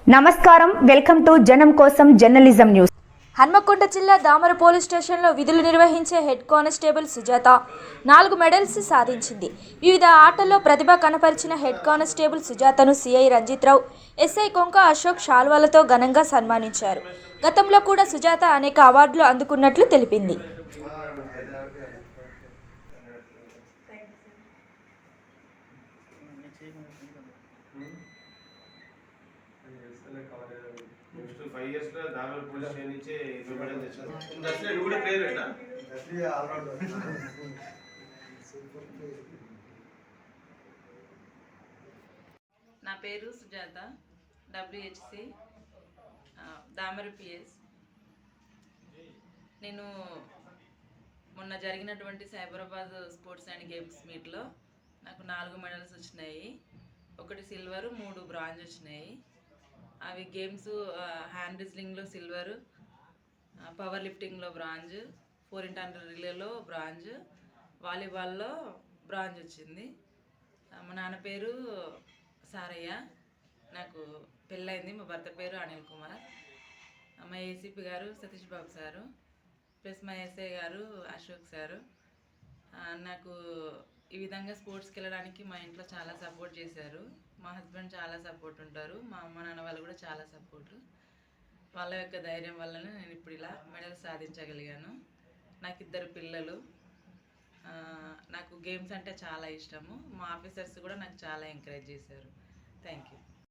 నమస్కారం, welcome to జనం కోసం జర్నలిజం న్యూస్. హన్మకొండ జిల్లా దామర పోలీస్ స్టేషన్లో విధులు నిర్వహించే హెడ్ కానిస్టేబుల్ సుజాత 4 మెడల్స్ సాధించింది. వివిధ ఆటల్లో ప్రతిభ కనపరిచిన హెడ్ కానిస్టేబుల్ సుజాతను సిఐ రంజిత్రావు, ఎస్ఐ కొంక అశోక్ శాల్వాలతో ఘనంగా సన్మానించారు. గతంలో కూడా సుజాత అనేక అవార్డులు అందుకున్నట్లు తెలిపింది. నెక్స్ట్ 5 years లో దామర పోలీస్ స్టేషన్ నుంచి మెడల్ తెచ్చాను. దర్శన నువ్వు కూడా ప్లేయర్ అయినా? దర్శన ఆల్ రౌండర్. నా పేరు సుజాత, WHC దామర PS. నేను మొన్న జరిగినటువంటి సైబరాబాద్ స్పోర్ట్స్ అండ్ గేమ్స్ మీట్లో నాకు 4 మెడల్స్ వచ్చినాయి. 1 సిల్వర్, 3 బ్రాంజ్ వచ్చినాయి. అవి గేమ్స్ హ్యాండ్ రెజ్లింగ్లో సిల్వర్, పవర్ లిఫ్టింగ్లో బ్రాంజ్, 4x100 రిలేలో బ్రాంజ్, వాలీబాల్లో బ్రాంజ్ వచ్చింది. మా నాన్న పేరు సారయ్య, నాకు పెళ్ళైంది. మా భర్త పేరు అనిల్ కుమార్. మా ఏసీపీ గారు సతీష్ బాబు సారు, ప్లస్ మా ఎస్ఐ గారు అశోక్ సారు. నాకు ఈ విధంగా స్పోర్ట్స్కి వెళ్ళడానికి మా ఇంట్లో చాలా సపోర్ట్ చేశారు. మా హస్బెండ్ చాలా సపోర్ట్ ఉంటారు. మా అమ్మ నాన్న వాళ్ళు కూడా చాలా సపోర్టు. వాళ్ళ యొక్క ధైర్యం వల్లనే నేను ఇప్పుడు ఇలా మెడల్ సాధించగలిగాను. నాకు 2 పిల్లలు. నాకు గేమ్స్ అంటే చాలా ఇష్టము. మా ఆఫీసర్స్ కూడా నాకు చాలా ఎంకరేజ్ చేశారు. Thank you.